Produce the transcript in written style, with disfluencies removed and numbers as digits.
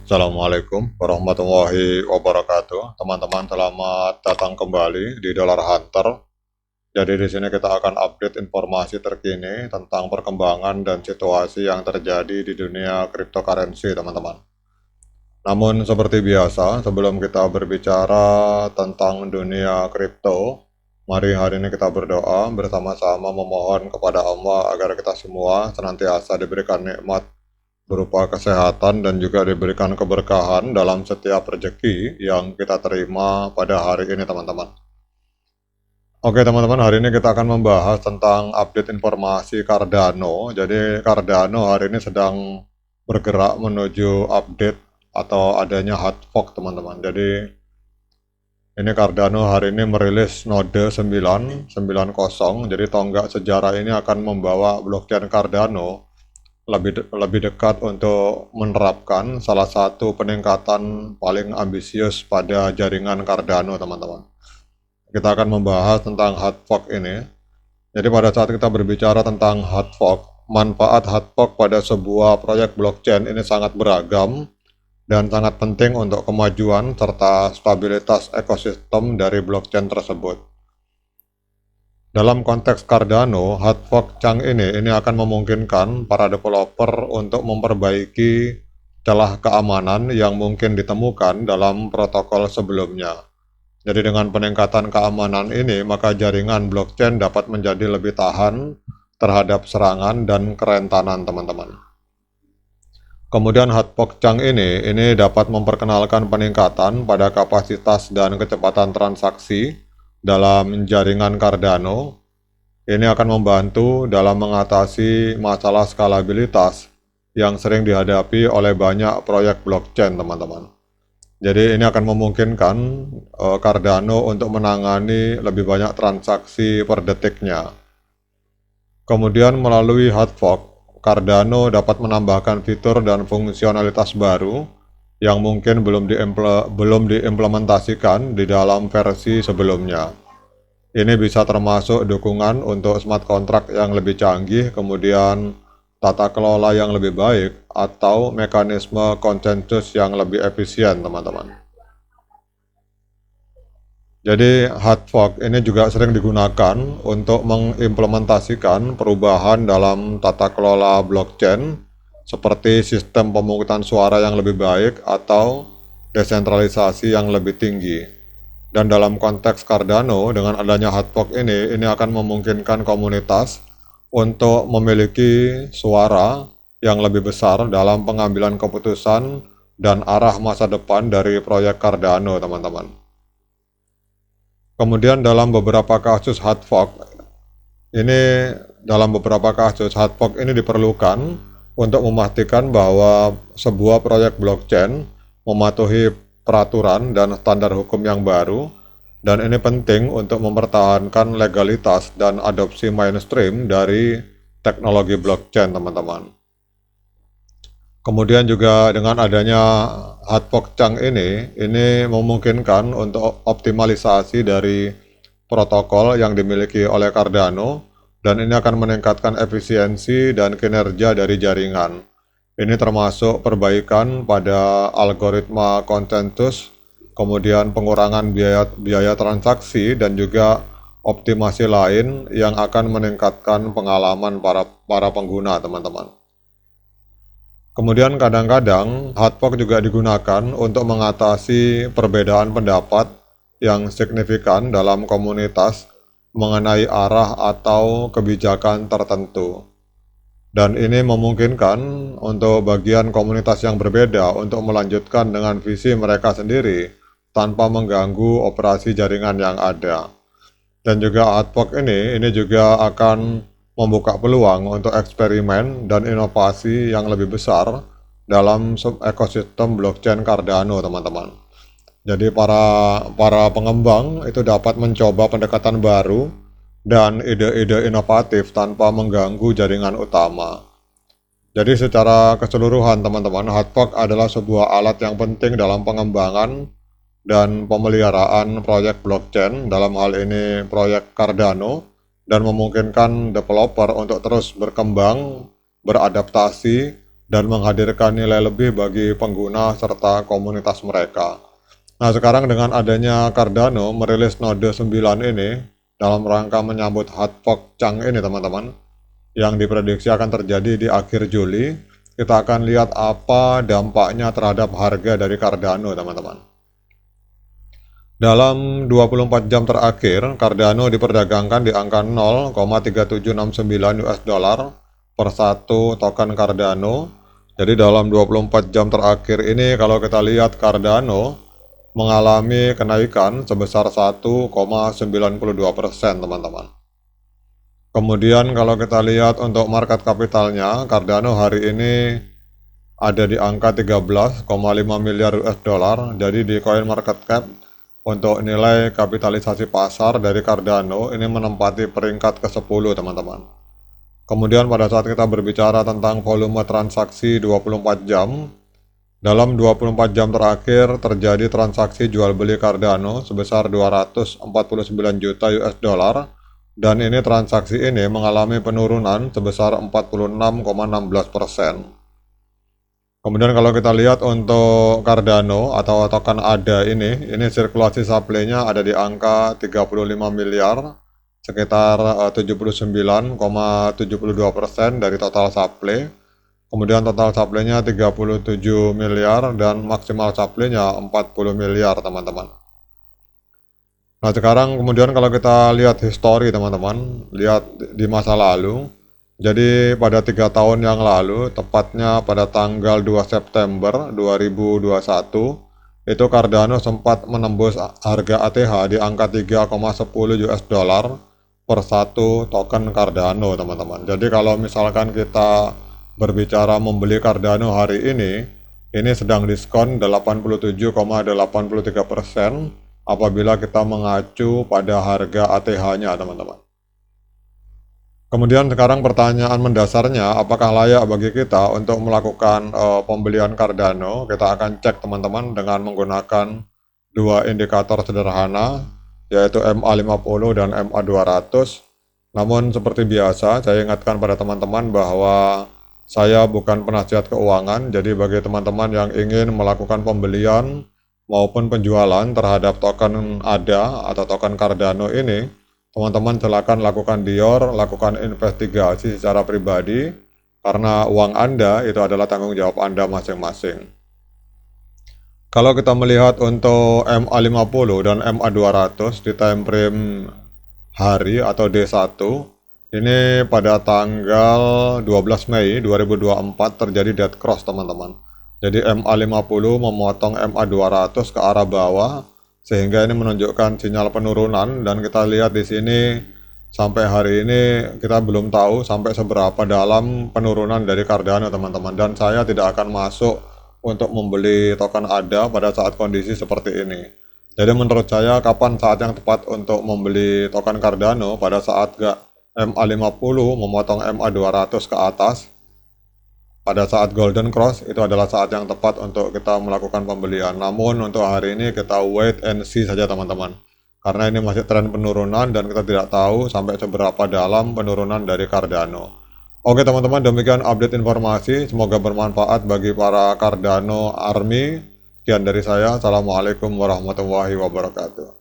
Assalamualaikum warahmatullahi wabarakatuh. Teman-teman, selamat datang kembali di Dollar Hunter. Jadi di sini kita akan update informasi terkini tentang perkembangan dan situasi yang terjadi di dunia cryptocurrency, teman-teman. Namun seperti biasa, sebelum kita berbicara tentang dunia kripto, mari hari ini kita berdoa bersama-sama memohon kepada Allah agar kita semua senantiasa diberikan nikmat berupa kesehatan dan juga diberikan keberkahan dalam setiap rezeki yang kita terima pada hari ini, teman-teman. Oke teman-teman, hari ini kita akan membahas tentang update informasi Cardano. Jadi Cardano hari ini sedang bergerak menuju update atau adanya hard fork, teman-teman. Jadi ini Cardano hari ini merilis node 990. Jadi tonggak sejarah ini akan membawa blockchain Cardano lebih dekat untuk menerapkan salah satu peningkatan paling ambisius pada jaringan Cardano, teman-teman. Kita akan membahas tentang hard fork ini. Jadi pada saat kita berbicara tentang hard fork, manfaat hard fork pada sebuah proyek blockchain ini sangat beragam dan sangat penting untuk kemajuan serta stabilitas ekosistem dari blockchain tersebut. Dalam konteks Cardano, hard fork Chang ini akan memungkinkan para developer untuk memperbaiki celah keamanan yang mungkin ditemukan dalam protokol sebelumnya. Jadi dengan peningkatan keamanan ini, maka jaringan blockchain dapat menjadi lebih tahan terhadap serangan dan kerentanan, teman-teman. Kemudian hard fork Chang ini dapat memperkenalkan peningkatan pada kapasitas dan kecepatan transaksi dalam jaringan Cardano. Ini akan membantu dalam mengatasi masalah skalabilitas yang sering dihadapi oleh banyak proyek blockchain, teman-teman. Jadi ini akan memungkinkan Cardano untuk menangani lebih banyak transaksi per detiknya. Kemudian melalui hard fork, Cardano dapat menambahkan fitur dan fungsionalitas baru yang mungkin belum diimplementasikan di dalam versi sebelumnya. Ini bisa termasuk dukungan untuk smart contract yang lebih canggih, kemudian tata kelola yang lebih baik, atau mekanisme konsensus yang lebih efisien, teman-teman. Jadi hard fork ini juga sering digunakan untuk mengimplementasikan perubahan dalam tata kelola blockchain seperti sistem pemungutan suara yang lebih baik atau desentralisasi yang lebih tinggi. Dan dalam konteks Cardano, dengan adanya hard fork ini akan memungkinkan komunitas untuk memiliki suara yang lebih besar dalam pengambilan keputusan dan arah masa depan dari proyek Cardano, teman-teman. Kemudian dalam beberapa kasus hard fork ini diperlukan untuk memastikan bahwa sebuah proyek blockchain mematuhi peraturan dan standar hukum yang baru, dan ini penting untuk mempertahankan legalitas dan adopsi mainstream dari teknologi blockchain, teman-teman. Kemudian juga dengan adanya hard fork Chang ini memungkinkan untuk optimalisasi dari protokol yang dimiliki oleh Cardano, dan ini akan meningkatkan efisiensi dan kinerja dari jaringan. Ini termasuk perbaikan pada algoritma konsensus, kemudian pengurangan biaya transaksi, dan juga optimasi lain yang akan meningkatkan pengalaman para pengguna, teman-teman. Kemudian kadang-kadang hard fork juga digunakan untuk mengatasi perbedaan pendapat yang signifikan dalam komunitas mengenai arah atau kebijakan tertentu. Dan ini memungkinkan untuk bagian komunitas yang berbeda untuk melanjutkan dengan visi mereka sendiri tanpa mengganggu operasi jaringan yang ada. Dan juga hard fork ini juga akan membuka peluang untuk eksperimen dan inovasi yang lebih besar dalam ekosistem blockchain Cardano, teman-teman. Jadi para pengembang itu dapat mencoba pendekatan baru dan ide-ide inovatif tanpa mengganggu jaringan utama. Jadi secara keseluruhan, teman-teman, hard fork adalah sebuah alat yang penting dalam pengembangan dan pemeliharaan proyek blockchain, dalam hal ini proyek Cardano, dan memungkinkan developer untuk terus berkembang, beradaptasi, dan menghadirkan nilai lebih bagi pengguna serta komunitas mereka. Nah, sekarang dengan adanya Cardano merilis node 9 ini dalam rangka menyambut hard fork Chang ini teman-teman, yang diprediksi akan terjadi di akhir Juli, kita akan lihat apa dampaknya terhadap harga dari Cardano teman-teman. Dalam 24 jam terakhir, Cardano diperdagangkan di angka 0,3769 US dollar per satu token Cardano. Jadi dalam 24 jam terakhir ini kalau kita lihat Cardano mengalami kenaikan sebesar 1,92% teman-teman. Kemudian kalau kita lihat untuk market kapitalnya, Cardano hari ini ada di angka 13,5 miliar US dollar. Jadi di coin market cap untuk nilai kapitalisasi pasar dari Cardano ini menempati peringkat ke-10 teman-teman. Kemudian pada saat kita berbicara tentang volume transaksi 24 jam, dalam 24 jam terakhir terjadi transaksi jual beli Cardano sebesar 249 juta US dollar, dan ini transaksi ini mengalami penurunan sebesar 46,16%. Kemudian kalau kita lihat untuk Cardano atau token ADA ini sirkulasi supply-nya ada di angka 35 miliar, sekitar 79,72% dari total supply. Kemudian total supply-nya 37 miliar dan maksimal supply-nya 40 miliar teman-teman. Nah sekarang kemudian kalau kita lihat histori teman-teman, lihat di masa lalu. Jadi pada 3 tahun yang lalu, tepatnya pada tanggal 2 September 2021, itu Cardano sempat menembus harga ATH di angka 3,10 US dollar per satu token Cardano teman-teman. Jadi kalau misalkan kita berbicara membeli Cardano hari ini sedang diskon 87,83% apabila kita mengacu pada harga ATH-nya teman-teman. Kemudian sekarang pertanyaan mendasarnya, apakah layak bagi kita untuk melakukan pembelian Cardano? Kita akan cek teman-teman dengan menggunakan dua indikator sederhana, yaitu MA50 dan MA200. Namun seperti biasa, saya ingatkan pada teman-teman bahwa saya bukan penasihat keuangan, jadi bagi teman-teman yang ingin melakukan pembelian maupun penjualan terhadap token ADA atau token Cardano ini, teman-teman silakan lakukan lakukan investigasi secara pribadi, karena uang Anda itu adalah tanggung jawab Anda masing-masing. Kalau kita melihat untuk MA50 dan MA200 di time frame hari atau D1, ini pada tanggal 12 Mei 2024 terjadi dead cross teman-teman. Jadi MA50 memotong MA200 ke arah bawah, sehingga ini menunjukkan sinyal penurunan, dan kita lihat di sini sampai hari ini kita belum tahu sampai seberapa dalam penurunan dari Cardano teman-teman, dan saya tidak akan masuk untuk membeli token ADA pada saat kondisi seperti ini. Jadi menurut saya kapan saat yang tepat untuk membeli token Cardano? Pada saat MA50 memotong MA200 ke atas, pada saat golden cross itu adalah saat yang tepat untuk kita melakukan pembelian. Namun untuk hari ini kita wait and see saja teman-teman, karena ini masih tren penurunan dan kita tidak tahu sampai seberapa dalam penurunan dari Cardano. Oke teman-teman, demikian update informasi, semoga bermanfaat bagi para Cardano Army. Sekian dari saya, assalamualaikum warahmatullahi wabarakatuh.